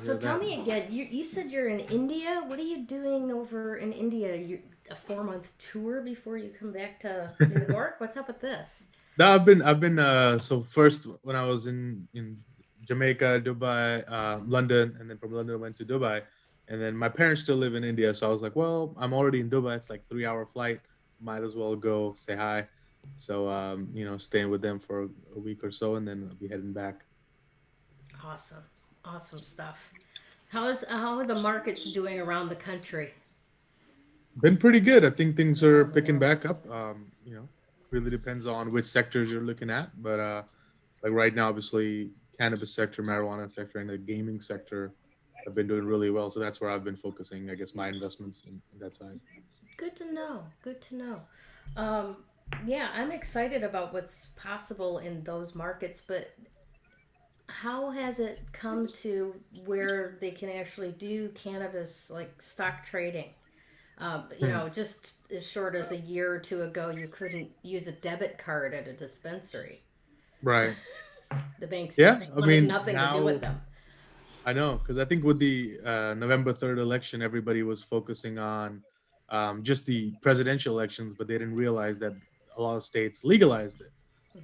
to So hear tell that. me again, you said you're in India. What are you doing over in India? You a 4 month tour before you come back to New York? What's up with this? No, I've been so first when I was in Jamaica, Dubai, London, and then from London I went to Dubai, and then my parents still live in India, so I was like, well, I'm already in Dubai. It's like 3 hour flight. Might as well go say hi. So staying with them for a week or so, and then I'll be heading back. Awesome, awesome stuff. How are the markets doing around the country? Been pretty good. I think things are picking back up. Really depends on which sectors you're looking at, but like right now, obviously, cannabis sector, marijuana sector, and the gaming sector have been doing really well. So that's where I've been focusing, I guess, my investments in that side. Good to know. Good to know. Um, yeah, I'm excited about what's possible in those markets, but how has it come to where they can actually do cannabis like stock trading? Hmm. Just as short as a year or two ago, you couldn't use a debit card at a dispensary. Right. The banks just Yeah. I wanted mean, nothing to do with now them. I know because I think with the November 3rd election, everybody was focusing on just the presidential elections, but they didn't realize that a lot of states legalized it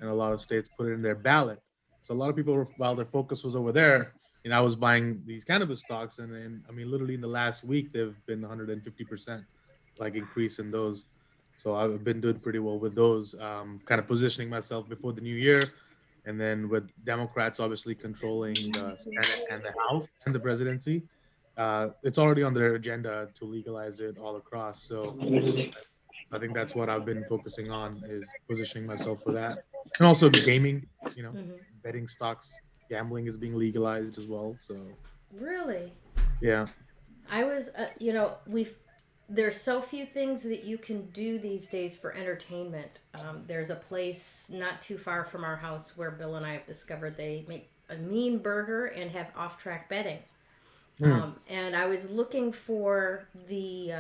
and a lot of states put it in their ballot. So a lot of people, were, while their focus was over there, I was buying these cannabis stocks, and I mean, literally in the last week, they've been 150% like increase in those. So I've been doing pretty well with those, kind of positioning myself before the new year, and then with Democrats obviously controlling the Senate and the House and the presidency, it's already on their agenda to legalize it all across. So I think that's what I've been focusing on is positioning myself for that, and also gaming. Hmm. Betting stocks, gambling is being legalized as well. So Really? yeah. I was, we've there's so few things that you can do these days for entertainment. There's a place not too far from our house where Bill and I have discovered they make a mean burger and have off-track betting. Hmm. And I was looking for the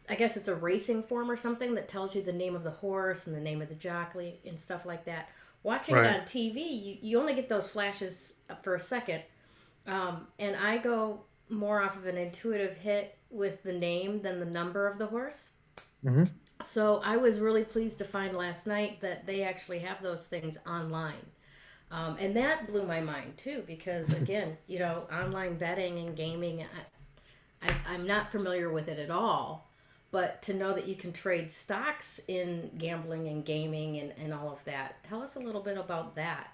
I guess it's a racing form or something that tells you the name of the horse and the name of the jockey and stuff like that. Watching it Right. on TV, you only get those flashes for a second, and I go more off of an intuitive hit with the name than the number of the horse. Hmm. So I was really pleased to find last night that they actually have those things online. And that blew my mind too, because again, online betting and gaming, I'm not familiar with it at all. But to know that you can trade stocks in gambling and gaming and all of that, tell us a little bit about that.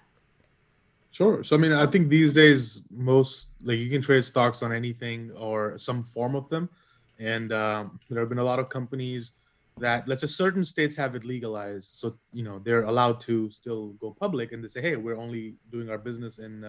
Sure. So I mean, I think these days most like you can trade stocks on anything or some form of them, and there have been a lot of companies that let's say certain states have it legalized, so they're allowed to still go public, and they say, hey, we're only doing our business in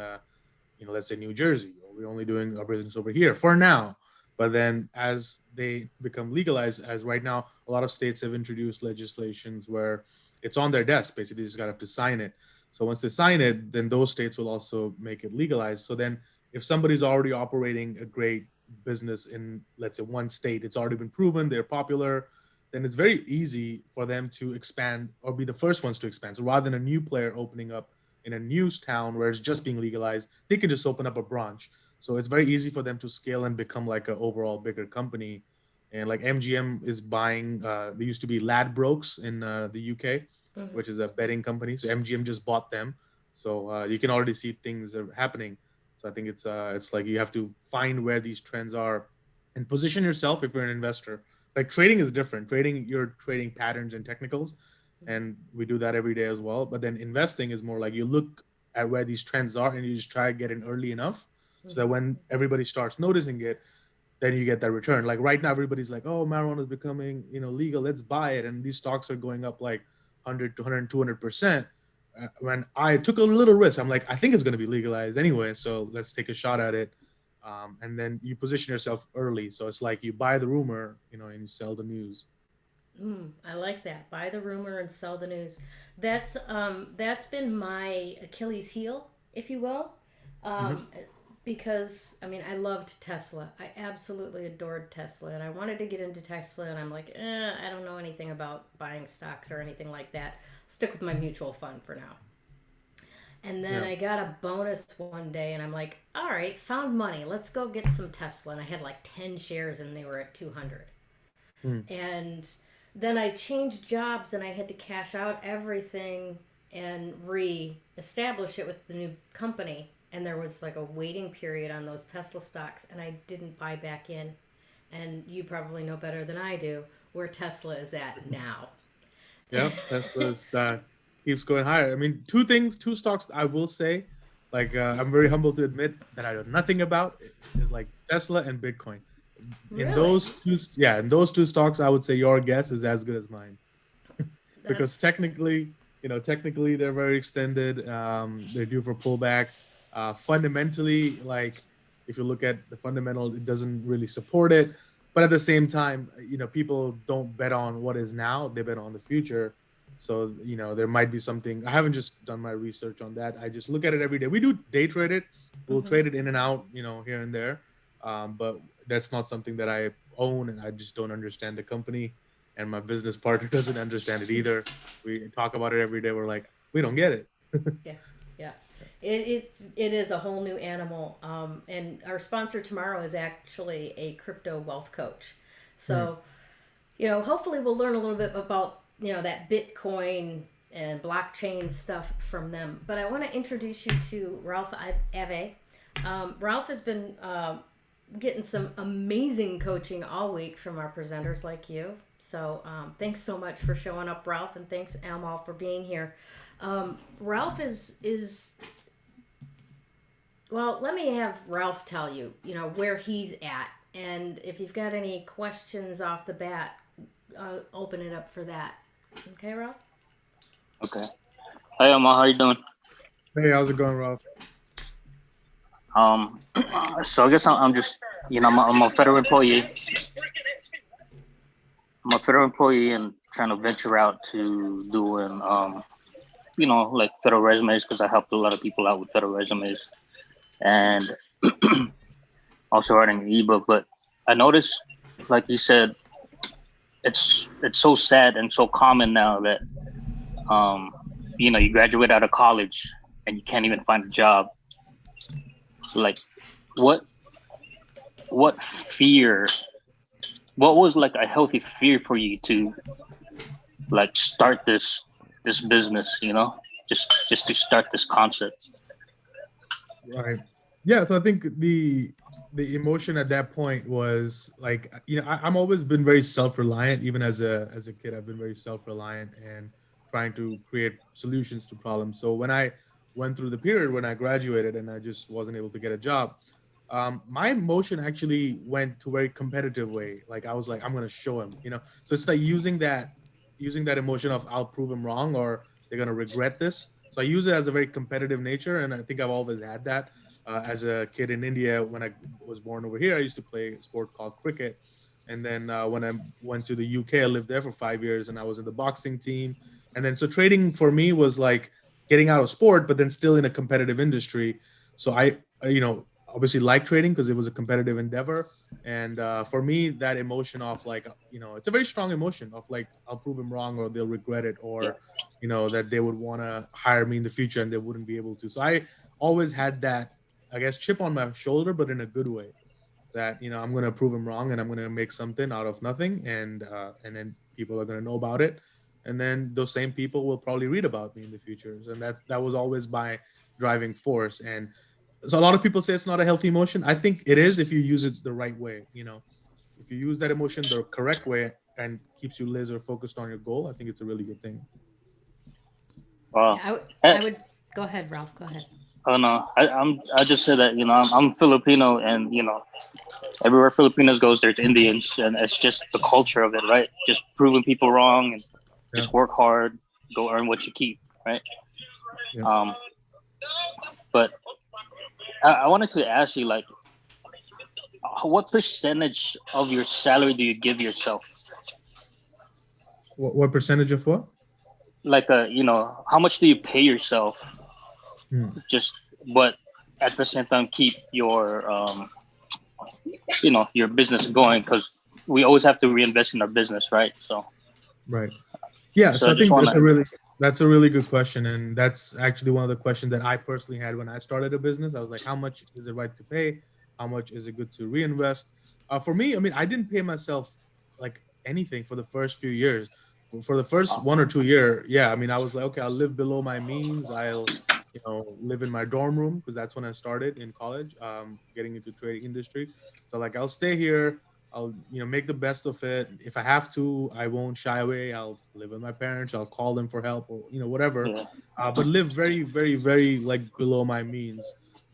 let's say New Jersey, or we're only doing our business over here for now. But then as they become legalized, as right now, a lot of states have introduced legislations where it's on their desk. Basically, they just gotta have to sign it. So once they sign it, then those states will also make it legalized. So then if somebody's already operating a great business in, let's say, one state, it's already been proven, they're popular, then it's very easy for them to expand or be the first ones to expand. So rather than a new player opening up in a news town where it's just being legalized, they can just open up a branch. So it's very easy for them to scale and become like an overall bigger company. And like MGM is buying, there used to be Ladbrokes in the UK, Hmm. which is a betting company. So MGM just bought them. So you can already see things are happening. So I think it's like you have to find where these trends are and position yourself if you're an investor. Like trading is different. Trading, you're trading patterns and technicals, and we do that every day as well. But then investing is more like you look at where these trends are and you just try to get in early enough so that Hmm. when everybody starts noticing it, then you get that return. Like right now, everybody's like, "Oh, marijuana is becoming legal. Let's buy it," and these stocks are going up like 100 to 100 200%. When I took a little risk, I'm like, I think it's going to be legalized anyway, so let's take a shot at it. And then you position yourself early, so it's like you buy the rumor, and you sell the news. I like that. Buy the rumor and sell the news. That's been my Achilles heel, if you will. Hmm. Um, because I loved Tesla. I absolutely adored Tesla, and I wanted to get into Tesla. And I'm like, I don't know anything about buying stocks or anything like that. Stick with my mutual fund for now. And then Yeah. I got a bonus one day, and I'm like, all right, found money. Let's go get some Tesla. And I had like 10 shares, and they were at 200. Hmm. And then I changed jobs, and I had to cash out everything and re-establish it with the new company. And there was like a waiting period on those Tesla stocks, and I didn't buy back in. And you probably know better than I do where Tesla is at now. Yeah, Tesla's keeps going higher. I mean, two things, two stocks I will say, like I'm very humble to admit that I know nothing about is like Tesla and Bitcoin. In Really? those two, yeah, in those two stocks, I would say your guess is as good as mine because That's technically they're very extended. They're due for pullback. Fundamentally, like if you look at the fundamental, it doesn't really support it. But at the same time, people don't bet on what is now; they bet on the future. So there might be something. I haven't just done my research on that. I just look at it every day. We do day trade it. We'll hmm trade it in and out, here and there. But that's not something that I own, and I just don't understand the company. And my business partner doesn't understand it either. We talk about it every day. We're like, we don't get it. yeah, yeah. It is a whole new animal. And our sponsor tomorrow is actually a crypto wealth coach. Hmm. So hopefully we'll learn a little bit about that Bitcoin and blockchain stuff from them. But I want to introduce you to Ralph Ave. Ralph has been getting some amazing coaching all week from our presenters like you. So thanks so much for showing up, Ralph, and thanks Anmol for being here. Ralph is well. Let me have Ralph tell you, where he's at, and if you've got any questions off the bat, open it up for that. Okay, Ralph. Okay. Hey, Emma, how you doing? Hey, how's it going, Ralph? Um, so I guess I'm just, I'm a federal employee. I'm a federal employee and trying to venture out to doing, like federal resumes because I helped a lot of people out with federal resumes and also writing an ebook. But I noticed, like you said, it's so sad and so common now that, um, you graduate out of college and you can't even find a job. Like, what what fear what was like a healthy fear for you to like start this business, just to start this concept? Right. Yeah. So I think the emotion at that point was like, I'm always been very self reliant. Even as a kid, I've been very self reliant and trying to create solutions to problems. So when I went through the period when I graduated and I just wasn't able to get a job, my emotion actually went to a very competitive way. Like I was like, I'm gonna show him. So it's like using that emotion of I'll prove him wrong or they're gonna regret this. So I use it as a very competitive nature, and I think I've always had that. As a kid in India, when I was born over here, I used to play a sport called cricket. And then when I went to the UK, I lived there for 5 years, and I was in the boxing team. And then so trading for me was like getting out of sport, but then still in a competitive industry. So obviously like trading because it was a competitive endeavor. And for me, that emotion of like, it's a very strong emotion of like, I'll prove him wrong or they'll regret it, Yeah. or, that they would want to hire me in the future and they wouldn't be able to. So I always had that, I guess, chip on my shoulder, but in a good way that, I'm going to prove him wrong and I'm going to make something out of nothing. And then people are going to know about it. And then those same people will probably read about me in the future. And that was always my driving force. And so a lot of people say it's not a healthy emotion. I think it is if you use it the right way. If you use that emotion the correct way and keeps you laser focused on your goal, I think it's a really good thing. Yeah, Wow. I Eh, would go ahead, Ralph. Go ahead. I don't know. I just said that I'm Filipino, and everywhere Filipinos goes, there's Indians, and it's just the culture of it, right? Just proving people wrong and Yeah. just work hard, go earn what you keep, right? Yeah. Um, but I wanted to ask you, like, what percentage of your salary do you give yourself? What percentage of what? Like, how much do you pay yourself? Hmm. Just, but at the same time, keep your business going because we always have to reinvest in our business, right? So, Right. Yeah. so So I I just think want that's to, a really That's a really good question, and that's actually one of the questions that I personally had when I started a business. I was like, how much is it right to pay? How much is it good to reinvest? For me, I mean, I didn't pay myself like anything for the first few years. For the first Awesome. 1 or 2 year, yeah, I mean, I was like, okay, I'll live below my means. I'll, live in my dorm room because that's when I started in college, getting into trading industry. So like, I'll stay here. I'll make the best of it. If I have to, I won't shy away. I'll live with my parents. I'll call them for help or whatever. Yeah. But live very very very like below my means.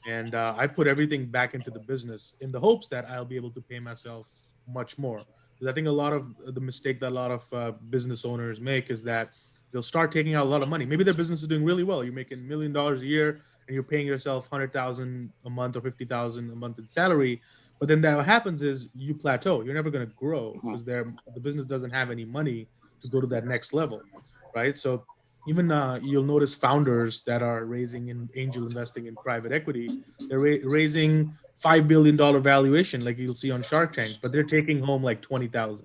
And I put everything back into the business in the hopes that I'll be able to pay myself much more. Because I think a lot of the mistake that a lot of business owners make is that they'll start taking out a lot of money. Maybe their business is doing really well. You're making $1 million a year, and you're paying yourself 100,000 a month or 50,000 a month in salary, but then that what happens is you plateau. You're never going to grow Mhm. because the business doesn't have any money to go to that next level, right? So even you'll notice founders that are raising in angel investing in private equity, they're raising $5 billion valuation, like you'll see on Shark Tank, but they're taking home like 20,000,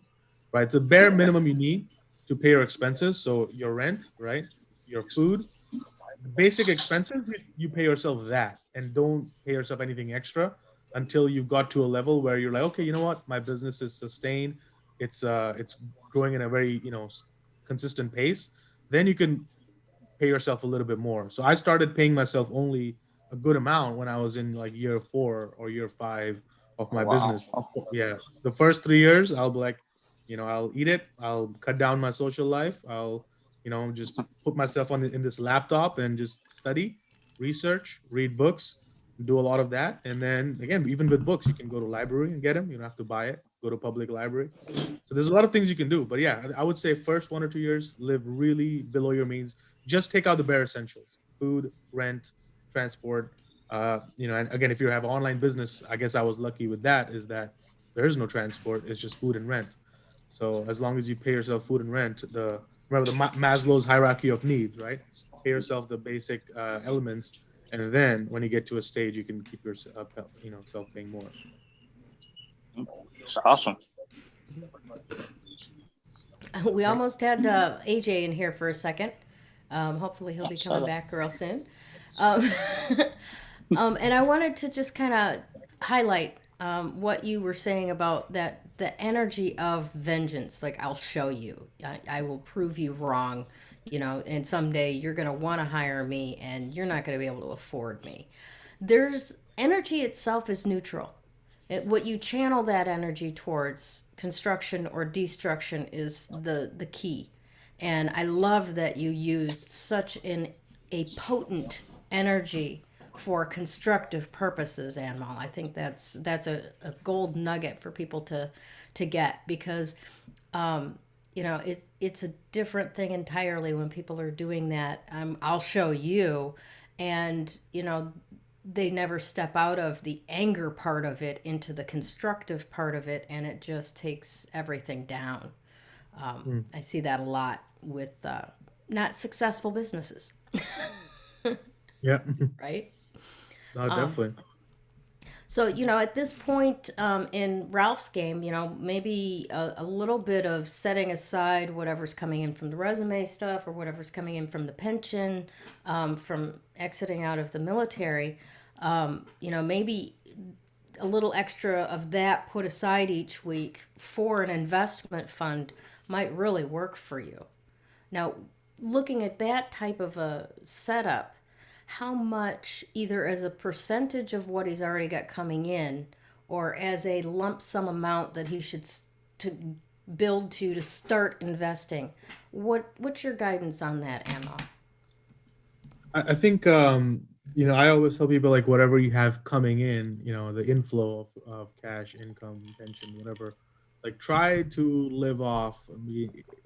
right? It's the bare minimum you need to pay your expenses. So your rent, right? Your food, the basic expenses, you pay yourself that and don't pay yourself anything extra until you got to a level where you're like, okay, you know what, my business is sustained, it's growing in a very consistent pace. Then you can pay yourself a little bit more. So I started paying myself only a good amount when I was in like year 4 or year 5 of my Wow. business. Yeah, the first 3 years I'll be like, I'll eat it, I'll cut down my social life, I'll just put myself on in this laptop and just study, research, read books, do a lot of that. And then again, even with books, you can go to library and get them. You don't have to buy it. Go to public library. So there's a lot of things you can do. But yeah, I would say first 1 or 2 years, live really below your means. Just take out the bare essentials: food, rent, transport. And again, if you have an online business, I guess I was lucky with that. Is that there is no transport; it's just food and rent. So as long as you pay yourself food and rent, the remember the Maslow's hierarchy of needs, right? Pay yourself the basic elements, and then when you get to a stage, you can keep yourself, self paying more. It's awesome. We Right. almost had AJ in here for a second. Hopefully, he'll I be saw coming that. back real soon. Um, and I wanted to just kind of highlight what you were saying about that the energy of vengeance. Like, I'll show you, I will prove you wrong, and someday you're going to want to hire me and you're not going to be able to afford me. There's energy itself is neutral. What you channel that energy towards, construction or destruction, is the key. And I love that you used such a potent energy for constructive purposes, Anmol. I think that's a gold nugget for people to get, because it's a different thing entirely when people are doing that. I'll show you, and they never step out of the anger part of it into the constructive part of it, and it just takes everything down. Mm. I see that a lot with not successful businesses, Yeah. right? No, definitely. So, at this point in Ralph's game, maybe a little bit of setting aside whatever's coming in from the resume stuff or whatever's coming in from the pension, from exiting out of the military, maybe a little extra of that put aside each week for an investment fund might really work for you. Now, looking at that type of a setup, how much, either as a percentage of what he's already got coming in, or as a lump sum amount that he should to build to start investing, what's your guidance on that, Emma? I think I always tell people like whatever you have coming in, the inflow of cash, income, pension, whatever, like try to live off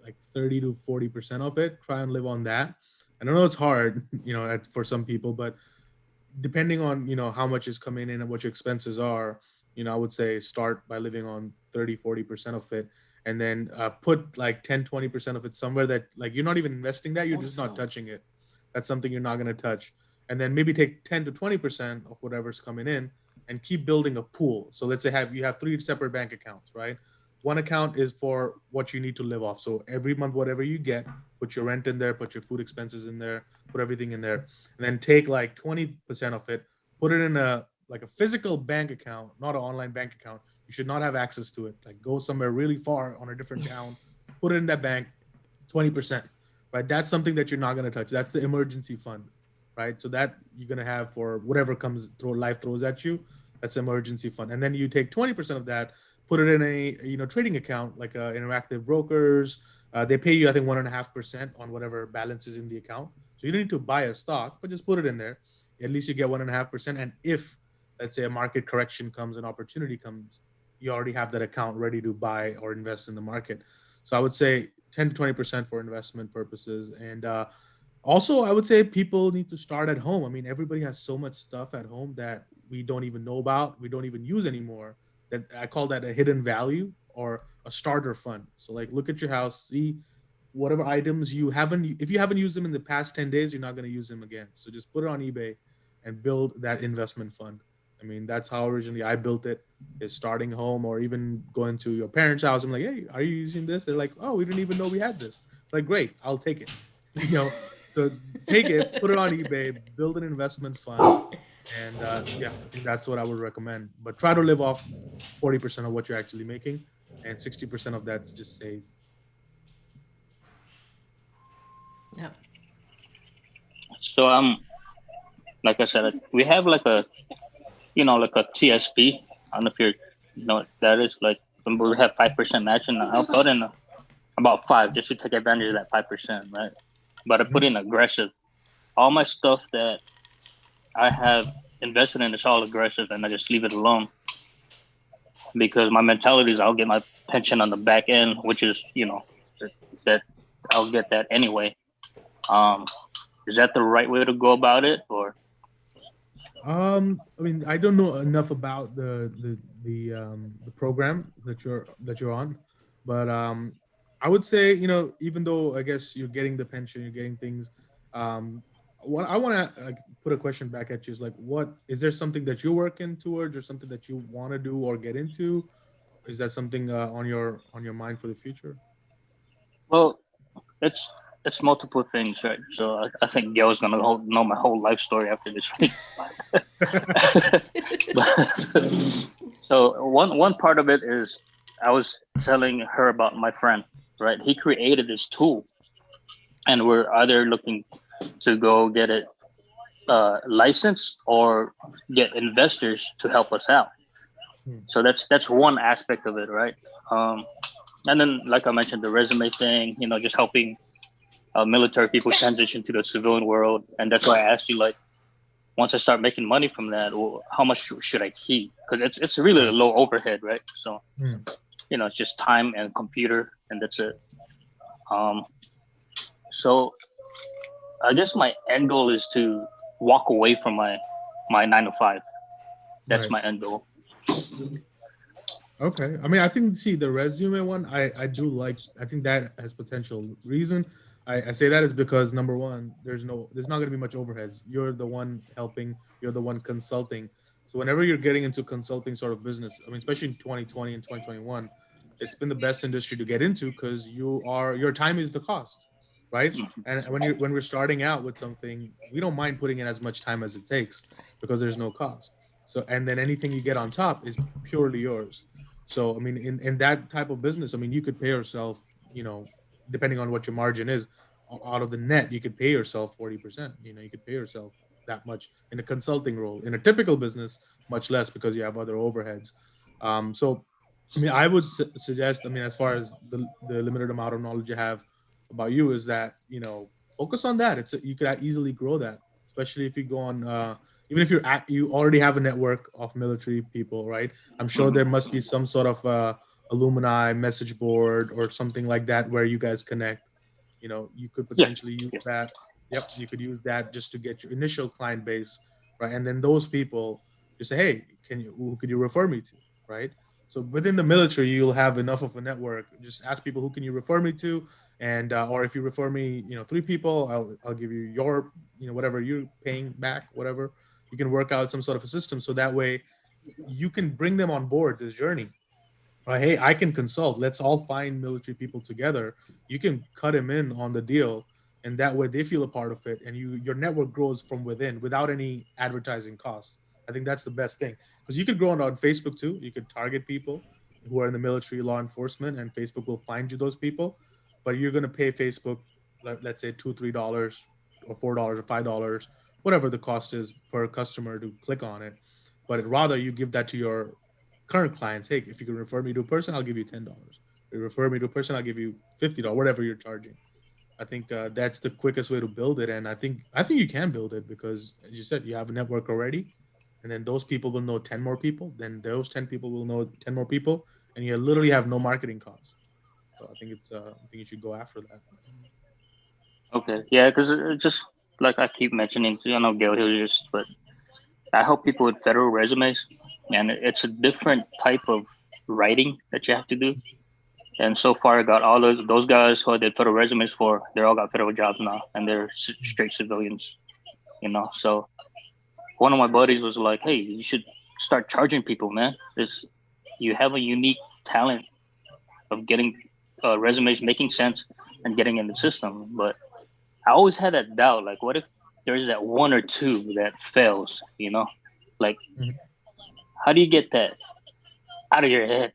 like 30 to 40% of it. Try and live on that. And I know it's hard, for some people, but depending on how much is coming in and what your expenses are, I would say start by living on 30 to 40% of it, and then put like 10 to 20% of it somewhere that like you're not even investing that, you're just not touching it. That's something you're not going to touch. And then maybe take 10 to 20% of whatever's coming in and keep building a pool. So let's say you have three separate bank accounts, right? one account is for what you need to live off. So every month, whatever you get, put your rent in there, put your food expenses in there, put everything in there, and then take like 20% of it, put it in a like a physical bank account, not an online bank account. You should not have access to it. Like go somewhere really far on a different town, put it in that bank, 20%. Right. That's something that you're not gonna touch. That's the emergency fund. Right. So that you're gonna have for whatever comes throw life throws at you. That's emergency fund. And then you take 20% of that, put it in a trading account like interactive brokers. They pay you I think 1.5% on whatever balance is in the account. So you don't need to buy a stock, but just put it in there. At least you get 1.5%. And if let's say a market correction comes, an opportunity comes, you already have that account ready to buy or invest in the market. So I would say 10 to 20% for investment purposes. And also, I would say people need to start at home. I mean, everybody has so much stuff at home that we don't even know about, we don't even use anymore. That I call that a hidden value or a starter fund. So, like, look at your house, see whatever items you haven't, if you haven't used them in the past 10 days, you're not going to use them again. So, just put it on eBay and build that investment fund. I mean, that's how originally I built it, is starting home or even going to your parents' house. I'm like, hey, are you using this? They're like, oh, we didn't even know we had this. Like, great, I'll take it. You know, so take it, put it on eBay, build an investment fund, and yeah, I think that's what I would recommend. But try to live off 40% of what you're actually making, and 60% of that's just save. Yeah. So like I said, we have like a like a TSP. I don't know if you know what that is. Like we have 5% match, and I'll put in about five just to take advantage of that 5%, right? But I put Mhm. in aggressive. All my stuff that I have invested in is all aggressive, and I just leave it alone because my mentality is I'll get my pension on the back end, which is that I'll get that anyway. Um, is that the right way to go about it, or I mean, I don't know enough about the program that you're on, but I would say even though I guess you're getting the pension, you're getting things. Um, what I want to put a question back at you is like, what is there something that you're working towards, or something that you want to do or get into? Is that something on your mind for the future? well, it's it's multiple things, right? So I think Gail's gonna know my whole life story after this week. So one part of it is I was telling her about my friend, right? He created this tool, and we're either looking to go get it licensed or get investors to help us out. Hmm. So that's one aspect of it, right? Um, and then, like I mentioned, the resume thing, just helping military people transition to the civilian world. And that's why I asked you, like, once I start making money from that, well, how much should I keep? Because it's really a Right. low overhead, right? So Hmm. it's just time and computer, and that's it. Um, so I guess my end goal is to walk away from my 9 to 5. That's Right. my end goal. Okay. I mean, I think see the resume one. I do like. I think that has potential. Reason I say that is because number one, there's not going to be much overheads. You're the one helping. You're the one consulting. So whenever you're getting into consulting sort of business, I mean, especially in 2020 and 2021, it's been the best industry to get into because your time is the cost, right? And when we're starting out with something, we don't mind putting in as much time as it takes because there's no cost. So and then anything you get on top is purely yours. So I mean, in that type of business, I mean, you could pay yourself, depending on what your margin is, out of the net, you could pay yourself 40%. You could pay yourself that much in a consulting role. In a typical business, much less because you have other overheads. So, I mean, I would suggest, I mean, as far as the limited amount of knowledge you have about you, is that focus on that. You could easily grow that, especially if you go on. Even if you already have a network of military people, right? I'm sure there must be some sort of alumni message board or something like that where you guys connect. You could Yeah, potentially use yeah, that. Yep, you could use that just to get your initial client base, right? And then those people just say, hey, who could you refer me to, right? So within the military, you'll have enough of a network. Just ask people, who can you refer me to, and or if you refer me, three people, I'll give you your, whatever you're paying back, whatever. You can work out some sort of a system so that way you can bring them on board this journey. right? Hey, I can consult. Let's all find military people together. You can cut him in on the deal, and that way they feel a part of it, and your network grows from within without any advertising costs. I think that's the best thing because you could grow on Facebook too. You could target people who are in the military, law enforcement, and Facebook will find you those people. But you're going to pay Facebook, let's say $2, $3, or $4 or $5, whatever the cost is per customer to click on it. But rather you give that to your current clients. Hey, if you can refer me to a person, I'll give you $10. If you refer me to a person, I'll give you $50, whatever you're charging. I think that's the quickest way to build it, and I think you can build it because, as you said, you have a network already, and then those people will know 10 more people. Then those 10 people will know 10 more people, and you literally have no marketing cost. So I think you should go after that. Okay, yeah, because it just like I keep mentioning, I know Gail Hill just, but I help people with federal resumes, and it's a different type of writing that you have to do. And so far, I got all those guys who I did federal resumes for. They all got federal jobs now, and they're straight civilians. So one of my buddies was like, "Hey, you should start charging people, man. This you have a unique talent of getting resumes making sense and getting in the system." But I always had that doubt, like, what if there's that one or two that fails? Like, Mhm. how do you get that out of your head?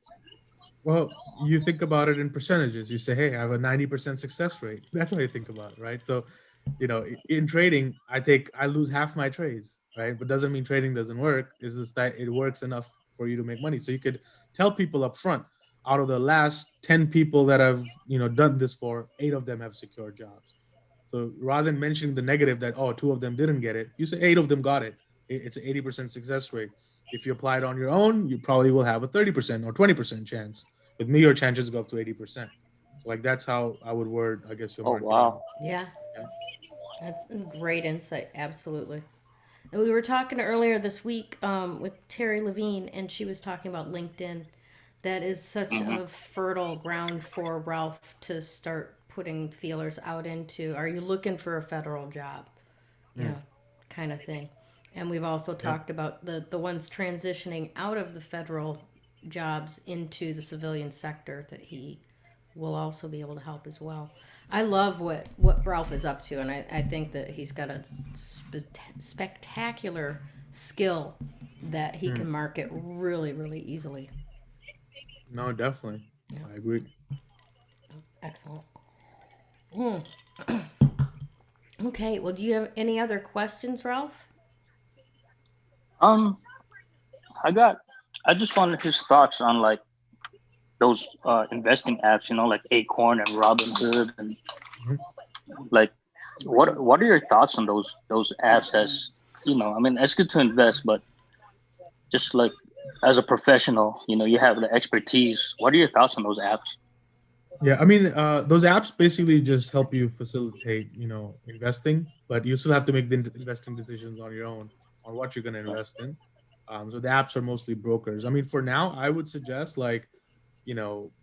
Well, you think about it in percentages. You say, "Hey, I have a 90% success rate." That's how you think about it, right? So, in trading, I lose half my trades, right? But doesn't mean trading doesn't work. Is this that it works enough for you to make money? So you could tell people up front. Out of the last 10 people that I've done this for, 8 of them have secured jobs. So rather than mentioning the negative that, oh, 2 of them didn't get it, you say 8 of them got it. It's an 80% success rate. If you apply it on your own, you probably will have a 30% or 20% chance. With me, your chances go up to 80%. So like that's how I would word, I guess, your Oh marketing. wow. Yeah, Yeah. that's a great insight. Absolutely. And we were talking earlier this week with Terry Levine, and she was talking about LinkedIn. That is such Hmm. a fertile ground for Ralph to start putting feelers out into. Are you looking for a federal job? You Mm, know, kind of thing. And we've also yeah. talked about the ones transitioning out of the federal jobs into the civilian sector that he will also be able to help as well. I love what Ralph is up to, and I think that he's got a spectacular skill that he Mm, can market really, really easily. no, definitely. Yeah, I agree. excellent. Mm. Okay, well, do you have any other questions, Ralph? Um, I got. I just wanted his thoughts on like those investing apps, like Acorn and Robinhood, and Mhm. like what are your thoughts on those apps? As I mean, it's good to invest, but just like as a professional, you have the expertise. What are your thoughts on those apps? Yeah, I mean, those apps basically just help you facilitate, investing, but you still have to make the investing decisions on your own on what you're going to invest in. So the apps are mostly brokers. I mean, for now, I would suggest like,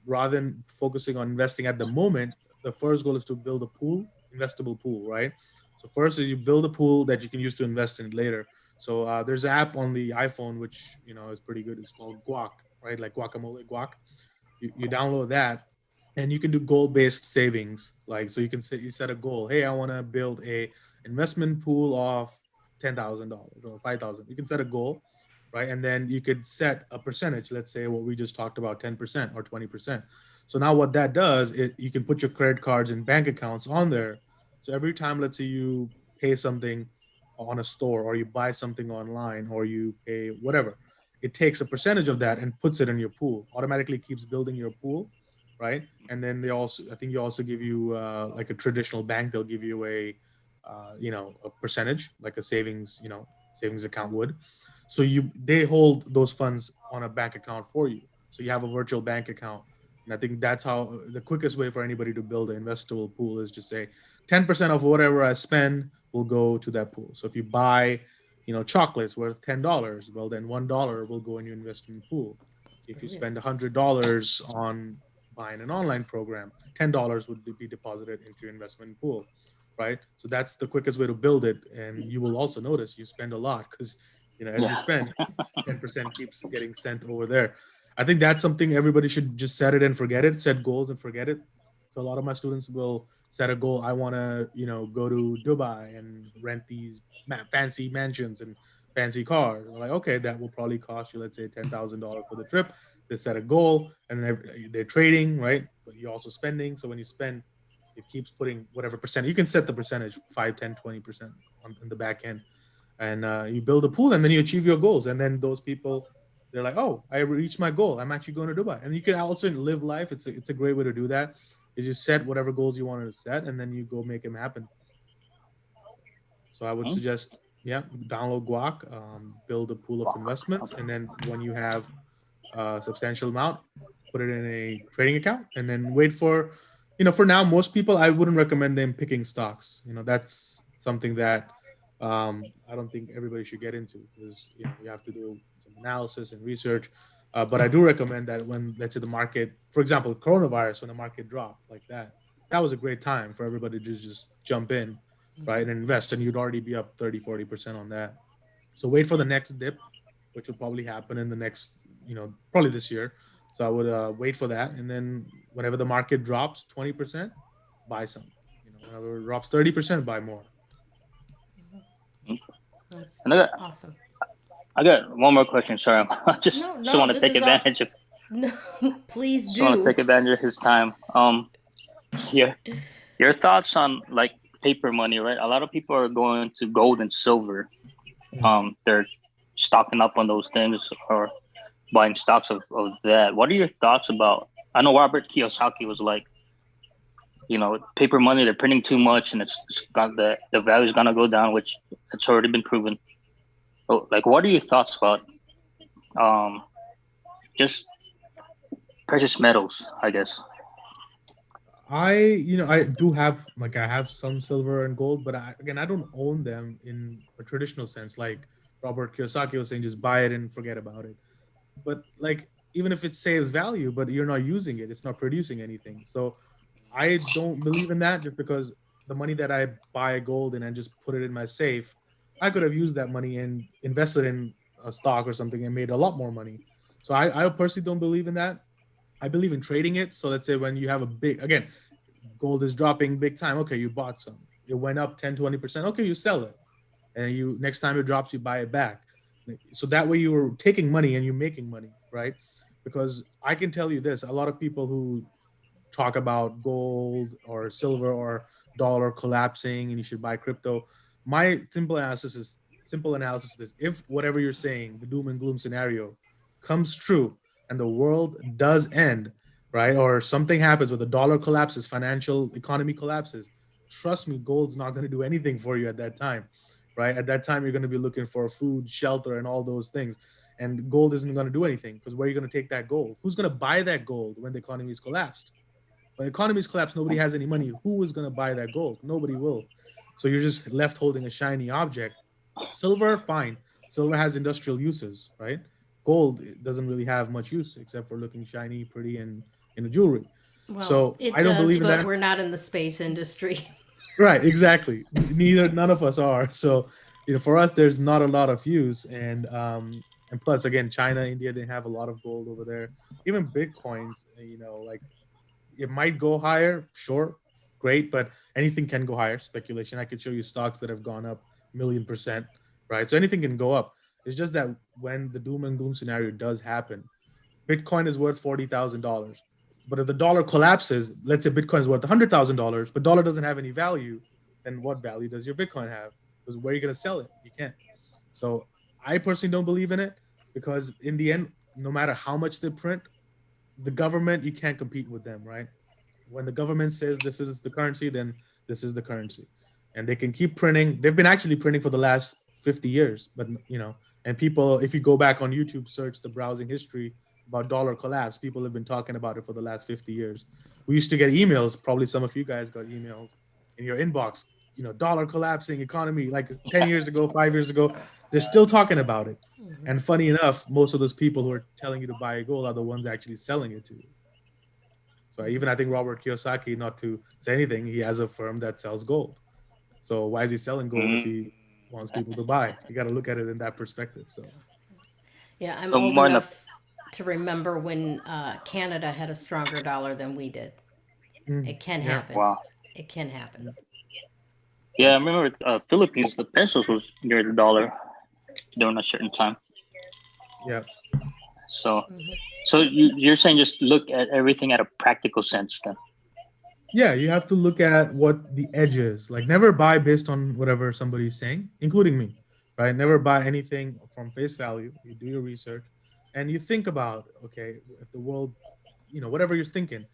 rather than focusing on investing at the moment, the first goal is to build a pool, investable pool, right? So first is you build a pool that you can use to invest in later. So there's an app on the iPhone which is pretty good. It's called Guac, right? Like guacamole, Guac. You download that, and you can do goal based savings. Like, so you set a goal. Hey, I want to build a investment pool of $10,000 or 5,000. You can set a goal, right? And then you could set a percentage. Let's say what we just talked about, 10% or 20%. So now what that does, you can put your credit cards and bank accounts on there. So every time, let's say you pay something on a store, or you buy something online, or you pay whatever, it takes a percentage of that and puts it in your pool, automatically keeps building your pool, right? And then I think you also give you like a traditional bank, they'll give you a percentage, like a savings account would. So they hold those funds on a bank account for you. So you have a virtual bank account. And I think that's how the quickest way for anybody to build an investable pool is just say 10% of whatever I spend will go to that pool. So if you buy, chocolates worth $10, well, then $1 will go in your investment pool. That's If you brilliant. spend $100 on buying an online program, $10 would be deposited into your investment pool, right? So that's the quickest way to build it. And you will also notice you spend a lot because, as Yeah. you spend, 10% keeps getting sent over there. I think that's something everybody should just set it and forget it, set goals and forget it. So a lot of my students will set a goal. I want to, go to Dubai and rent these fancy mansions and fancy cars. I'm like, okay, that will probably cost you, let's say, $10,000 for the trip. They set a goal and they're trading, right? But you're also spending. So when you spend, it keeps putting whatever percent. You can set the percentage 5, 10, 20% on the back end, and you build a pool, and then you achieve your goals. And then those people, they're like, oh, I reached my goal, I'm actually going to Dubai. And you can also live life. It's a great way to do that. Is you set whatever goals you wanted to set, and then you go make them happen. So I would Hmm? suggest, yeah, download Guac, build a pool of Fuck. investments, Okay. and then when you have a substantial amount, put it in a trading account, and then wait for, for now, most people, I wouldn't recommend them picking stocks. That's something that I don't think everybody should get into, because you have to do some analysis and research. But I do recommend that when, let's say, the market, for example, coronavirus, when the market dropped like that was a great time for everybody to just jump in, right, and invest, and you'd already be up 30-40% on that. So wait for the next dip, which will probably happen in the next, probably this year. So I would wait for that, and then whenever the market drops 20%, buy some. Whenever it drops 30%, buy more. That's And awesome. I got one more question. Sorry, I No, just no, want to this take is all. advantage of No, please just want to do. take advantage of his time. Your your thoughts on like paper money, right? A lot of people are going to gold and silver. Mm. They're stocking up on those things or buying stocks of that. What are your thoughts about? I know Robert Kiyosaki was like, paper money, they're printing too much and it's got the value's gonna go down, which it's already been proven. But like, what are your thoughts about um just precious metals? I guess. I do have, like, I have some silver and gold, but again, I don't own them in a traditional sense. Like Robert Kiyosaki was saying, just buy it and forget about it. But like, even if it saves value, but you're not using it, it's not producing anything. So I don't believe in that, just because the money that I buy gold and just put it in my safe, I could have used that money and invested in a stock or something and made a lot more money. So I personally don't believe in that. I believe in trading it. So let's say when you have a big, again, gold is dropping big time. Okay, you bought some. It went up 10, 20%. Okay, you sell it. And you, next time it drops, you buy it back. So that way you're taking money and you're making money, right? Because I can tell you this, a lot of people who talk about gold or silver or dollar collapsing and you should buy crypto. My simple analysis is, if whatever you're saying, the doom and gloom scenario, comes true and the world does end, right? Or something happens where the dollar collapses, financial economy collapses. Trust me, gold's not going to do anything for you at that time, right? At that time, you're going to be looking for food, shelter, and all those things. And gold isn't going to do anything, because where are you going to take that gold? Who's going to buy that gold when the economy is collapsed? When economies collapse, nobody has any money. Who is going to buy that gold? Nobody will. So you're just left holding a shiny object. Silver, fine. Silver has industrial uses, right? Gold, it doesn't really have much use except for looking shiny, pretty, and in a jewelry. Well, So it I don't does, believe in but that. we're not in the space industry. Right, exactly. Neither, none of us are. So, for us, there's not a lot of use, and plus, again, China, India, they have a lot of gold over there. Even Bitcoins, like, it might go higher, sure, great, but anything can go higher. Speculation. I could show you stocks that have gone up 1,000,000%, right? So anything can go up. It's just that when the doom and gloom scenario does happen, Bitcoin is worth $40,000. But if the dollar collapses, let's say Bitcoin is worth $100,000, but dollar doesn't have any value, then what value does your Bitcoin have? Because where are you going to sell it? You can't. So I personally don't believe in it, because in the end, no matter how much they print, the government, you can't compete with them, right? When the government says this is the currency, then this is the currency, and they can keep printing. They've been actually printing for the last 50 years, but and people, if you go back on YouTube, search the browsing history about dollar collapse, people have been talking about it for the last 50 years. We used to get emails, probably some of you guys got emails in your inbox, dollar collapsing economy, like 10 years ago, 5 years ago. They're still talking about it. And funny enough, most of those people who are telling you to buy gold are the ones actually selling it to you. So even I think Robert Kiyosaki, not to say anything, he has a firm that sells gold. So why is he selling gold if Mm. he wants people to buy? You got to look at it in that perspective. So Yeah, I'm So old more in the enough to remember when Canada had a stronger dollar than we did. Mm, It can yeah, happen. Wow. It can happen. Yeah, I remember Philippines. The pesos was near the dollar during a certain time. yeah. So, Hmm. you're saying just look at everything at a practical sense, then. Yeah, you have to look at what the edge is. Like, never buy based on whatever somebody's saying, including me, right? Never buy anything from face value. You do your research and you think about, okay, if the world, whatever you're thinking,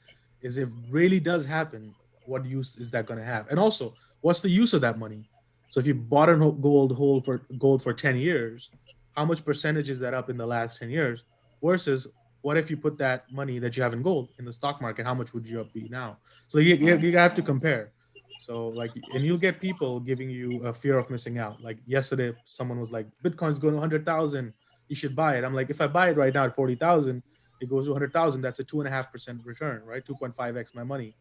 is if really does happen, what use is that going to have? And also, what's the use of that money? So if you bought a gold for 10 years, how much percentage is that up in the last 10 years versus what if you put that money that you have in gold in the stock market, how much would you up be now? So you have to compare. So like, and you'll get people giving you a fear of missing out. Like yesterday, someone was like, "Bitcoin's going to 100,000. You should buy it." I'm like, if I buy it right now at 40,000, it goes to 100,000. That's a 2.5% return, right? 2.5x my money.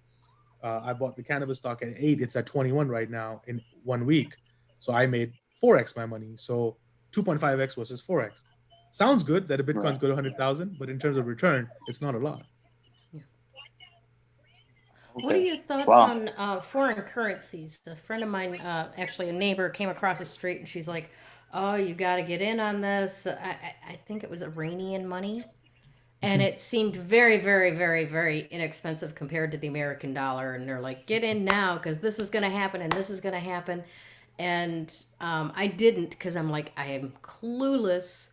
I bought the cannabis stock at 8. It's at 21 right now in 1 week. So I made 4x my money. So 2.5x versus 4x. Sounds good that a Right. Bitcoin's go to 100,000, but in terms of return, it's not a lot. What are Okay. your thoughts Wow. on foreign currencies? A friend of mine, actually a neighbor, came across the street and she's like, "Oh, you got to get in on this." I think it was Iranian money, and it seemed very, very, very, very inexpensive compared to the American dollar. And they're like, "Get in now because this is going to happen and this is going to happen." And I didn't because I'm like, I am clueless.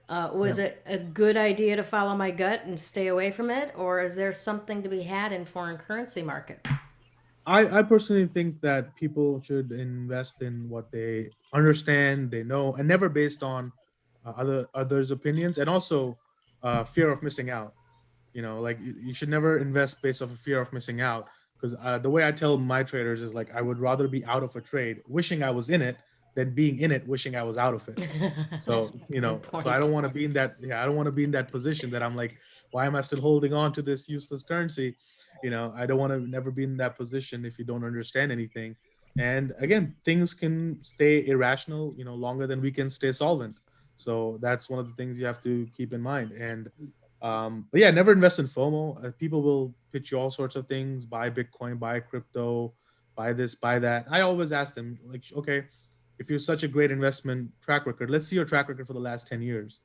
Was Yeah. it a good idea to follow my gut and stay away from it, or is there something to be had in foreign currency markets? I personally think that people should invest in what they understand, they know, and never based on others' opinions, and also fear of missing out. Like you should never invest based off of fear of missing out. Because the way I tell my traders is like, I would rather be out of a trade wishing I was in it than being in it wishing I was out of it. So, Good so I don't point. want to be in that. Yeah, I don't want to be in that position that I'm like, why am I still holding on to this useless currency? I don't want to never be in that position if you don't understand anything. And again, things can stay irrational, longer than we can stay solvent. So that's one of the things you have to keep in mind. And but yeah, never invest in FOMO. People will pitch you all sorts of things: buy Bitcoin, buy crypto, buy this, buy that. I always ask them, like, okay, if you're such a great investment track record, let's see your track record for the last 10 years.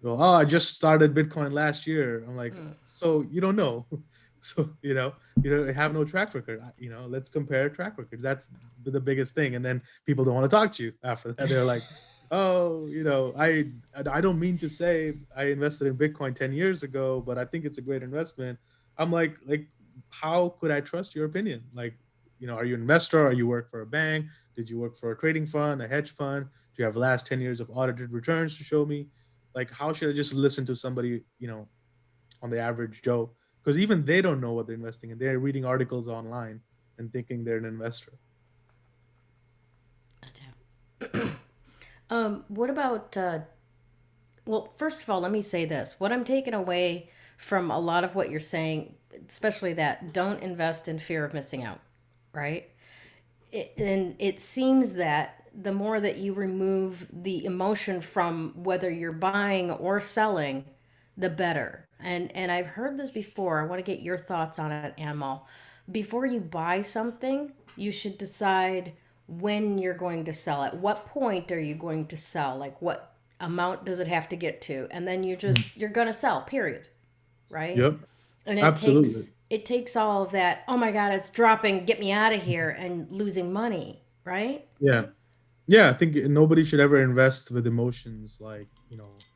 Go, oh, I just started Bitcoin last year. I'm like, Mm. so you don't know. So, you don't have no track record. Let's compare track records. That's the biggest thing. And then people don't want to talk to you after that. They're like, oh, I don't mean to say I invested in Bitcoin 10 years ago, but I think it's a great investment. I'm like, how could I trust your opinion? Like, are you an investor? Are you work for a bank? Did you work for a trading fund, a hedge fund? Do you have the last 10 years of audited returns to show me? Like, how should I just listen to somebody, on the average Joe? Because even they don't know what they're investing in. They're reading articles online and thinking they're an investor. What about well, first of all, let me say this. What I'm taking away from a lot of what you're saying, especially that don't invest in fear of missing out, right? And it seems that the more that you remove the emotion from whether you're buying or selling, the better. And I've heard this before. I want to get your thoughts on it, Anmol. Before you buy something, you should decide when you're going to sell. At what point are you going to sell? Like what amount does it have to get to? And then Mm. you're going to sell, period, right? Yep, And absolutely. it takes all of that, oh my god, it's dropping, get me out of here, and losing money, right? Yeah. Yeah, I think nobody should ever invest with emotions. Like,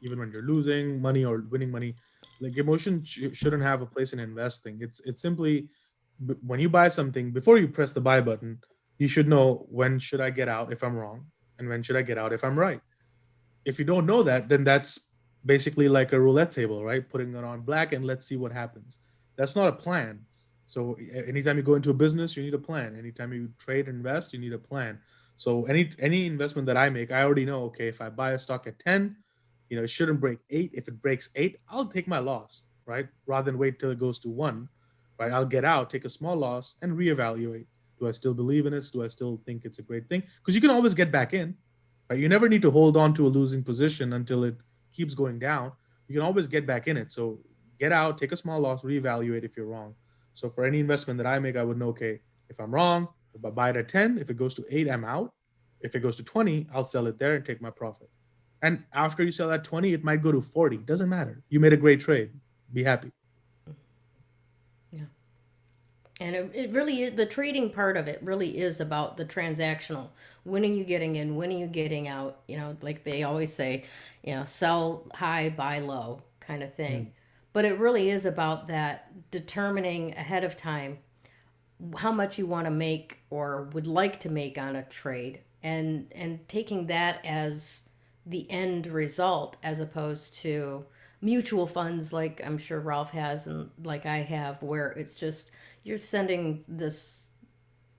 even when you're losing money or winning money, like emotion shouldn't have a place in investing. It's simply when you buy something, before you press the buy button, you should know when should I get out if I'm wrong and when should I get out if I'm right. If you don't know that, then that's basically like a roulette table, right? Putting it on black and let's see what happens. That's not a plan. So anytime you go into a business, you need a plan. Anytime you trade, invest, you need a plan. So any investment that I make, I already know. Okay, if I buy a stock at 10, it shouldn't break 8. If it breaks 8, I'll take my loss, right? Rather than wait till it goes to 1, right? I'll get out, take a small loss, and reevaluate. Do I still believe in it? Do I still think it's a great thing? Because you can always get back in, right? You never need to hold on to a losing position until it keeps going down. you can always get back in it. So get out, take a small loss, reevaluate if you're wrong. So for any investment that I make, I would know, okay, if I'm wrong, if I buy it at 10, if it goes to 8, I'm out. If it goes to 20, I'll sell it there and take my profit. And after you sell at 20, it might go to 40. Doesn't matter. You made a great trade. Be happy. Yeah. And it really is, the trading part of it really is about the transactional. When are you getting in? When are you getting out? Like they always say, sell high, buy low kind of thing. Mm, But it really is about that determining ahead of time how much you want to make or would like to make on a trade, and taking that as the end result, as opposed to mutual funds like I'm sure Ralph has and like I have, where it's just you're sending this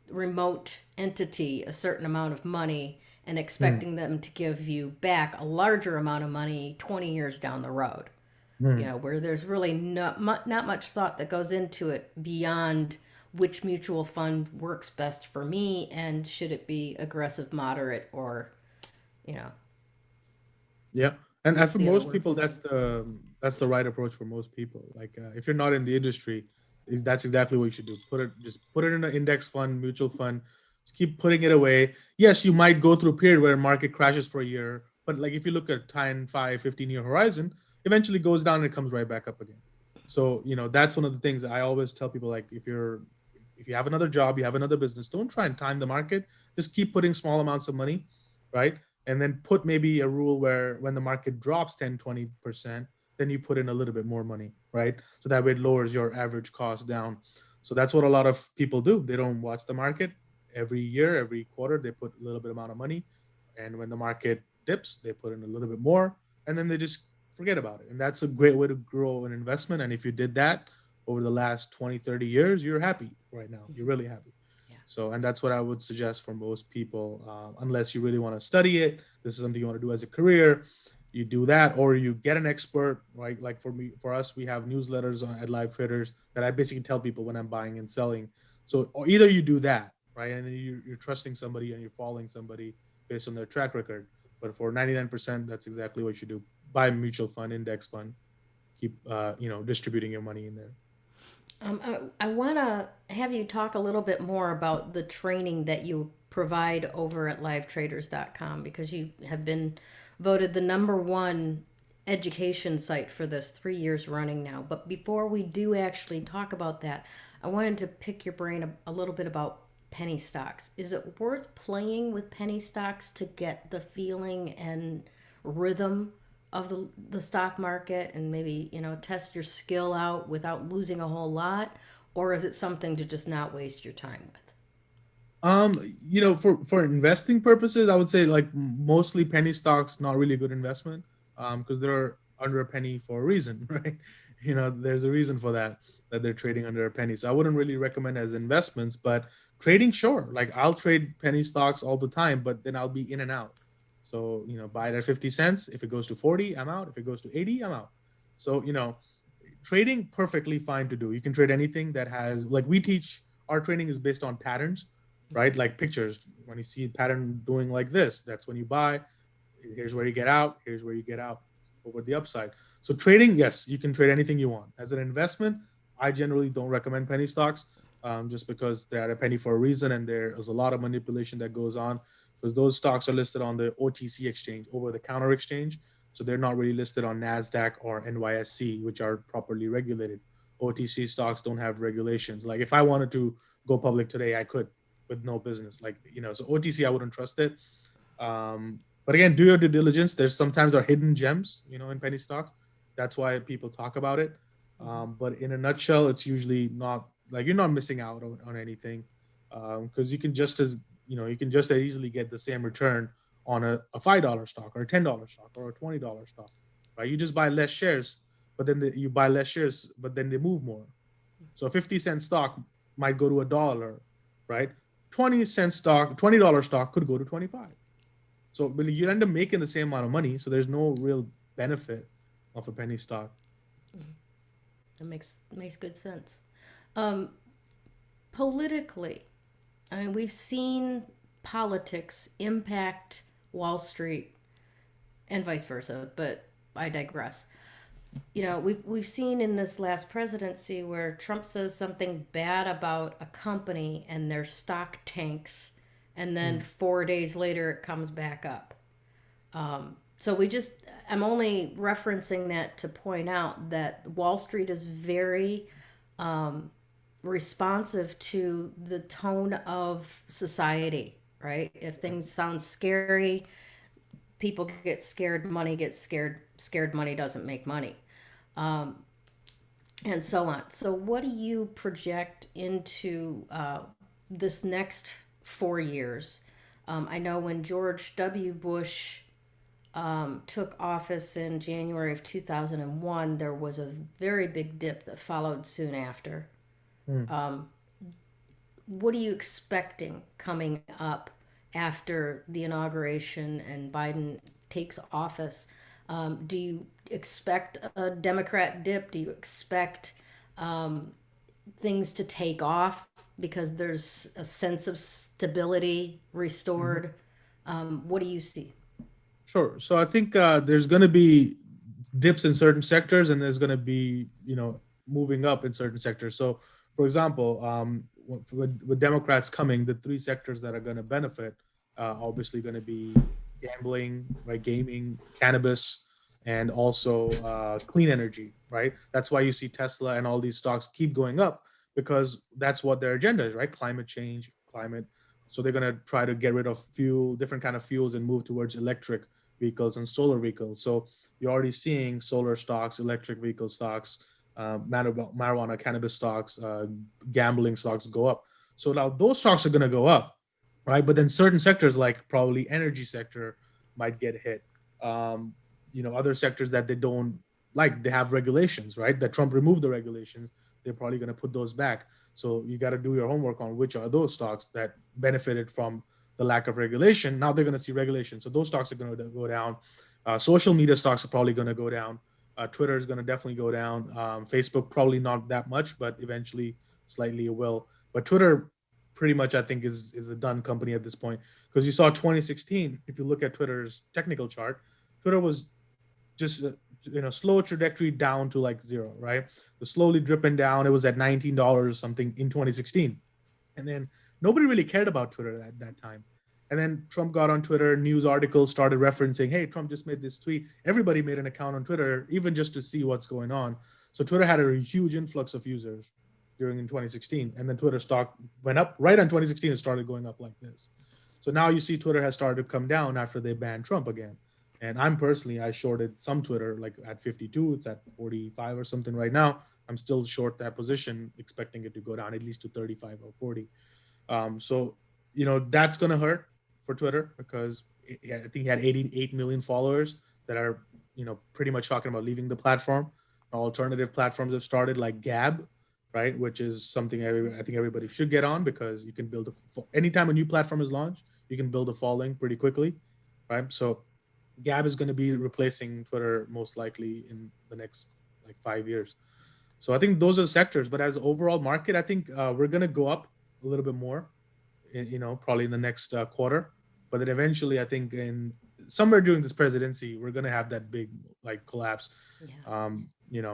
remote entity a certain amount of money and mm, expecting them to give you back a larger amount of money 20 years down the road. mm. Where there's really not much thought that goes into it beyond which mutual fund works best for me, and should it be aggressive, moderate, or, you know, Yeah, and what's for the other most word? people, that's the right approach for most people. Like if you're not in the industry, that's exactly what you should do. Put it in an index fund, mutual fund. Just keep putting it away. Yes, you might go through a period where market crashes for a year, but like if you look at 10, 5, 15-year horizon, eventually goes down and it comes right back up again. So that's one of the things I always tell people. Like if you have another job, you have another business, don't try and time the market. Just keep putting small amounts of money, right? And then put maybe a rule where when the market drops 10-20%, then you put in a little bit more money, right? So that way it lowers your average cost down. So that's what a lot of people do. They don't watch the market. Every year, every quarter, they put a little bit amount of money, and when the market dips, they put in a little bit more, and then they just forget about it. And that's a great way to grow an investment. And if you did that over the last 20, 30 years, you're happy right now. You're really happy. Yeah. So, and that's what I would suggest for most people, unless you really want to study it. This is something you want to do as a career. You do that, or you get an expert, right? Like for me, for us, we have newsletters at Live Traders that I basically tell people when I'm buying and selling. So, or either you do that, right, and then you're trusting somebody and you're following somebody based on their track record. But for 99%, that's exactly what you do. Buy a mutual fund, index fund. Keep, distributing your money in there. I want to have you talk a little bit more about the training that you provide over at livetraders.com, because you have been voted the number one education site for this 3 years running now. But before we do actually talk about that, I wanted to pick your brain a little bit about penny stocks. Is it worth playing with penny stocks to get the feeling and rhythm of the stock market, and maybe test your skill out without losing a whole lot, or is it something to just not waste your time with? For investing purposes, I would say like mostly penny stocks, not really a good investment. Because they're under a penny for a reason, right? There's a reason for that they're trading under a penny. So I wouldn't really recommend as investments, but trading, sure. Like I'll trade penny stocks all the time, but then I'll be in and out. So buy it at 50 cents. If it goes to 40, I'm out. If it goes to 80, I'm out. So trading perfectly fine to do. You can trade anything that has, like, we teach, our training is based on patterns, right? Like pictures. When you see a pattern doing like this, that's when you buy. Here's where you get out. Here's where you get out over the upside. So trading, yes, you can trade anything you want. As an investment, I generally don't recommend penny stocks, just because they're at a penny for a reason, and there's a lot of manipulation that goes on, because those stocks are listed on the OTC exchange, over the counter exchange. So they're not really listed on NASDAQ or NYSE, which are properly regulated. OTC stocks don't have regulations. Like if I wanted to go public today, I could with no business. Like, so OTC, I wouldn't trust it. But again, do your due diligence. There's sometimes are hidden gems, in penny stocks. That's why people talk about it. Mm-hmm. But in a nutshell, it's usually not like you're not missing out on anything, because you can just as easily get the same return on a $5 stock or a $10 stock or a $20 stock, right? You just buy less shares, but then you buy less shares, but then they move more. So a 50-cent stock might go to a dollar, right? 20-cent stock, $20 stock could go to 25. So but you end up making the same amount of money. So there's no real benefit of a penny stock. That makes good sense. Um, Politically, I mean, we've seen politics impact Wall Street and vice versa, but I digress. we've seen in this last presidency where Trump says something bad about a company and their stock tanks, and then Mm. 4 days later it comes back up. So we just, I'm only referencing that to point out that Wall Street is very responsive to the tone of society, right? If things sound scary, people get scared, money gets scared, scared money doesn't make money, and so on. So, what do you project into this next 4 years? I know when George W. Bush took office in January of 2001, there was a very big dip that followed soon after. Mm. What are you expecting coming up after the inauguration and Biden takes office? Do you expect a Democrat dip? Do you expect things to take off because there's a sense of stability Mhm. restored? What do you see? Sure. So I think there's going to be dips in certain sectors, and there's going to be moving up in certain sectors. So, for example, with Democrats coming, the three sectors that are going to benefit obviously going to be gambling, right, gaming, cannabis, and also clean energy. Right. That's why you see Tesla and all these stocks keep going up because that's what their agenda is. Right. Climate change, climate. So they're going to try to get rid of different kind of fuels, and move towards electric vehicles and solar vehicles. So you're already seeing solar stocks, electric vehicle stocks, marijuana, cannabis stocks, gambling stocks go up. So now those stocks are going to go up, right? But then certain sectors, like probably energy sector, might get hit. Um, other sectors that they don't like, they have regulations, right? That Trump removed the regulations. They're probably going to put those back. So you got to do your homework on which are those stocks that benefited from the lack of regulation. Now they're going to see regulation. So those stocks are going to go down. Social media stocks are probably going to go down. Twitter is going to definitely go down. Facebook probably not that much, but eventually slightly it will. But Twitter pretty much I think is a done company at this point, because you saw 2016. If you look at Twitter's technical chart, Twitter was just slow trajectory down to like zero, right? The slowly dripping down. It was at $19 or something in 2016, and then nobody really cared about Twitter at that time. And then Trump got on Twitter, news articles started referencing, hey, Trump just made this tweet. Everybody made an account on Twitter, even just to see what's going on. So Twitter had a huge influx of users during in 2016. And then Twitter stock went up right on 2016 and started going up like this. So now you see Twitter has started to come down after they banned Trump again. And I'm personally, I shorted some Twitter like at 52, it's at 45 or something right now. I'm still short that position, expecting it to go down at least to 35 or 40. So, that's going to hurt for Twitter because I think he had 88 million followers that are, pretty much talking about leaving the platform. Alternative platforms have started like Gab, right? Which is something I think everybody should get on, because you can anytime a new platform is launched, you can build a following pretty quickly, right? So Gab is going to be replacing Twitter most likely in the next like 5 years. So I think those are sectors. But as overall market, I think we're going to go up a little bit more, probably in the next quarter. But then eventually, I think in somewhere during this presidency, we're going to have that big like collapse. Yeah.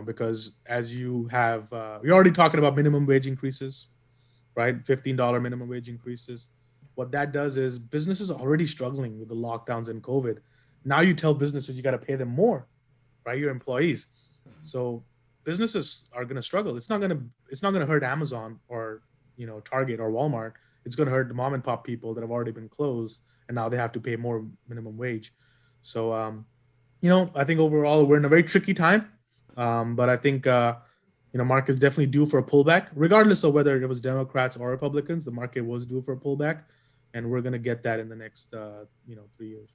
Because as you have, we're already talking about minimum wage increases, right? $15 minimum wage increases. What that does is businesses are already struggling with the lockdowns and COVID. Now you tell businesses you got to pay them more, right? Your employees. So businesses are going to struggle. It's not going to hurt Amazon or Target or Walmart. It's going to hurt the mom and pop people that have already been closed, and now they have to pay more minimum wage. So I think overall we're in a very tricky time. But I think market's definitely due for a pullback, regardless of whether it was Democrats or Republicans. The market was due for a pullback, and we're going to get that in the next 3 years.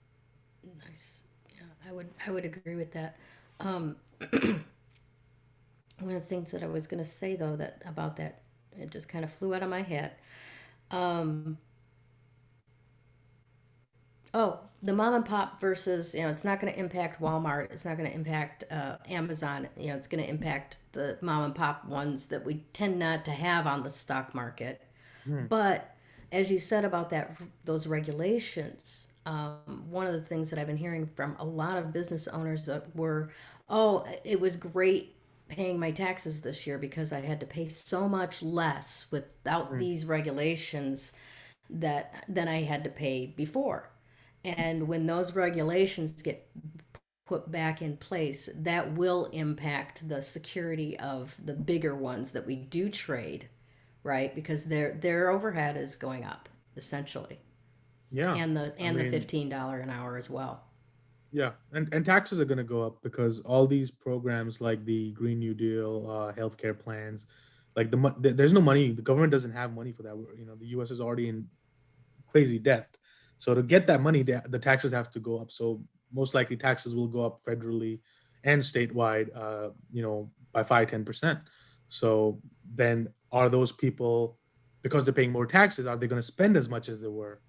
Nice. Yeah, I would agree with that. Um, One of the things that I was going to say though that about that, it just kind of flew out of my head. Um, oh, the mom and pop versus, it's not going to impact Walmart. It's not going to impact Amazon. It's going to impact the mom and pop ones that we tend not to have on the stock market. Hmm. But as you said about those regulations, One of the things that I've been hearing from a lot of business owners were, oh, it was great paying my taxes this year because I had to pay so much less without Mm. these regulations that than I had to pay before. And when those regulations get put back in place, that will impact the security of the bigger ones that we do trade, right? Because their overhead is going up essentially, Yeah, and the I mean, $15 an hour as well. yeah, and taxes are going to go up because all these programs like the Green New Deal, healthcare plans, like there's no money. The government doesn't have money for that. The U.S. is already in crazy debt. So to get that money, the taxes have to go up. So most likely taxes will go up federally and statewide, by 5-10%. So then are those people, because they're paying more taxes, are they going to spend as much as they were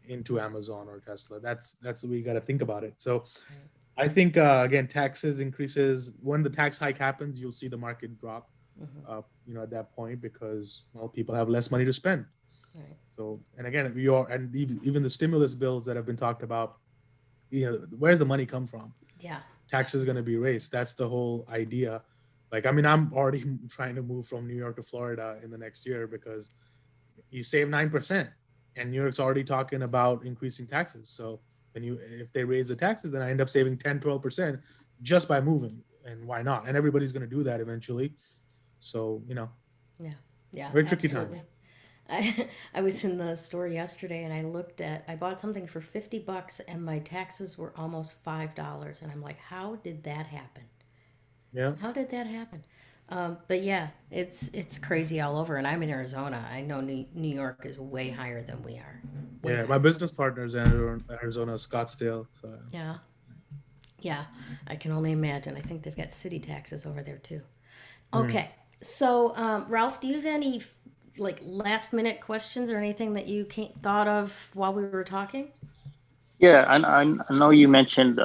into Amazon or Tesla? That's the way you got to think about it. So Right. I think again, taxes increases when the tax hike happens. You'll see the market drop, Hmm. at that point because well, people have less money to spend. Right. So, and again, even the stimulus bills that have been talked about, where's the money come from? Yeah. Taxes are going to be raised. That's the whole idea. Like, I mean, I'm already trying to move from New York to Florida in the next year because you save 9%, and New York's already talking about increasing taxes. So, if they raise the taxes, then I end up saving 10-12% just by moving. And why not? And everybody's going to do that eventually. So, Yeah. Yeah. very tricky time. Absolutely. I was in the store yesterday and I bought something for $50 and my taxes were almost $5 and I'm like, how did that happen? Yeah. How did that happen? But yeah, it's crazy all over, and I'm in Arizona. I know New York is way higher than we are, way Yeah. My higher. business partner's in Arizona, Scottsdale. So, Yeah, yeah, I can only imagine. I think they've got city taxes over there too. mm. Okay, so Ralph, do you have any like last minute questions or anything that you thought of while we were talking? Yeah, I know you mentioned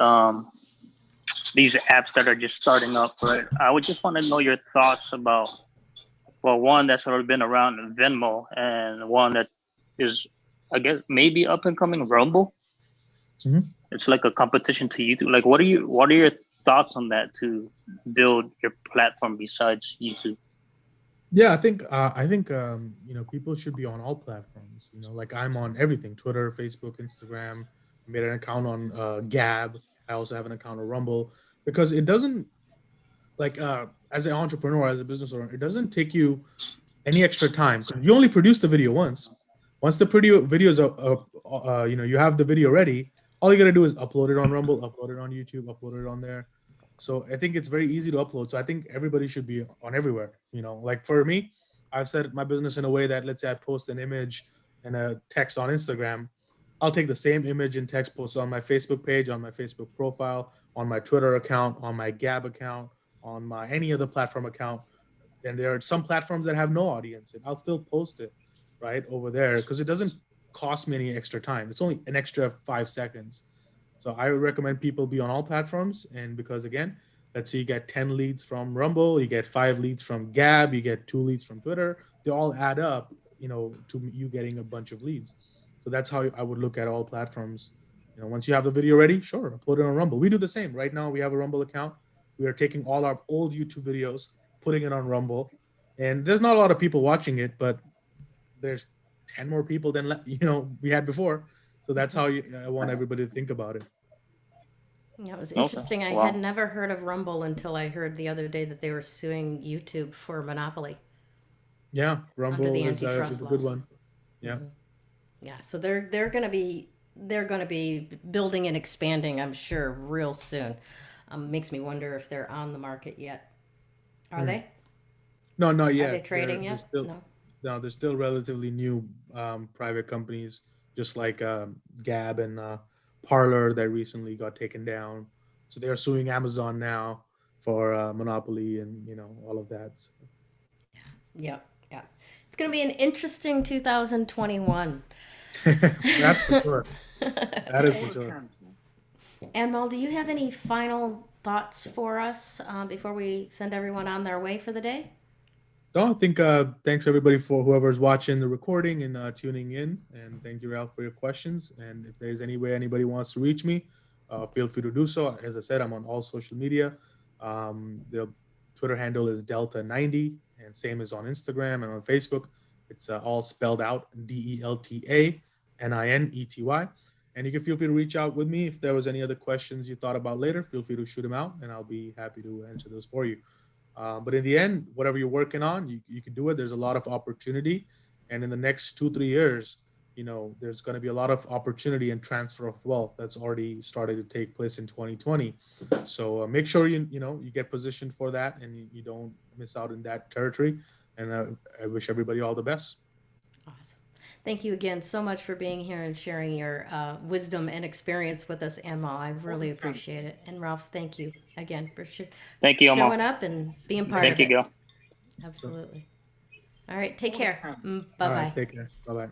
these apps that are just starting up, right? I would just want to know your thoughts about, well, one that's already been around, Venmo, and one that is, I guess, maybe up and coming, Rumble. Mhm. It's like a competition to YouTube. Like, what are your thoughts on that to build your platform besides YouTube? Yeah, I think people should be on all platforms. Like I'm on everything: Twitter, Facebook, Instagram. I made an account on Gab. I also have an account on Rumble because it doesn't, like, as an entrepreneur, as a business owner, it doesn't take you any extra time because you only produce the video once. Once the video is you have the video ready. All you gotta do is upload it on Rumble, upload it on YouTube, upload it on there. So I think it's very easy to upload. So I think everybody should be on everywhere. Like for me, I've set my business in a way that, let's say I post an image and a text on Instagram, I'll take the same image and text, post on my Facebook page, on my Facebook profile, on my Twitter account, on my Gab account, on my any other platform account. And there are some platforms that have no audience, and I'll still post it right over there because it doesn't cost me any extra time. It's only an extra 5 seconds. So I would recommend people be on all platforms. And because again, let's say you get 10 leads from Rumble, you get 5 leads from Gab, you get 2 leads from Twitter, they all add up, to you getting a bunch of leads. So that's how I would look at all platforms. Once you have the video ready, sure, upload it on Rumble. We do the same. Right now, we have a Rumble account. We are taking all our old YouTube videos, putting it on Rumble, and there's not a lot of people watching it, but there's 10 more people than we had before. So that's how I want everybody to think about it. Yeah, it was Okay, interesting. I had wow. never heard of Rumble until I heard the other day that they were suing YouTube for monopoly Yeah, under the Rumble is antitrust a good laws. one. Yeah. Yeah, so they're gonna be building and expanding, I'm sure, real soon. Makes me wonder if they're on the market yet. Are Mm. they? No, not Are they yet. They're trading they're yet? still No. no, they're still relatively new, private companies, just like Gab and Parlor that recently got taken down. So they're suing Amazon now for monopoly and all of that. So. Yep. Yeah. It's gonna be an interesting 2021. That's for sure. That is for sure. Anmol, do you have any final thoughts for us before we send everyone on their way for the day? No, I think thanks everybody for whoever's watching the recording and tuning in, and thank you, Ralph, for your questions. And if there's any way anybody wants to reach me, feel free to do so. As I said, I'm on all social media. The Twitter handle is Delta90, and same as on Instagram and on Facebook. It's all spelled out DELTANINETY. And you can feel free to reach out with me if there was any other questions you thought about later. Feel free to shoot them out, and I'll be happy to answer those for you. But in the end, whatever you're working on, you can do it. There's a lot of opportunity. And in the next 2, 3 years, there's going to be a lot of opportunity and transfer of wealth that's already started to take place in 2020. So make sure you get positioned for that, and you don't miss out in that territory. And I wish everybody all the best. Awesome. Thank you again so much for being here and sharing your wisdom and experience with us, Anmol. I really appreciate it. And Ralph, thank you again for Thank you, Amal. showing up and being part Thank of you, it. Gail. So, Absolutely. All right. Take care. Bye all right, bye. take care. Bye bye.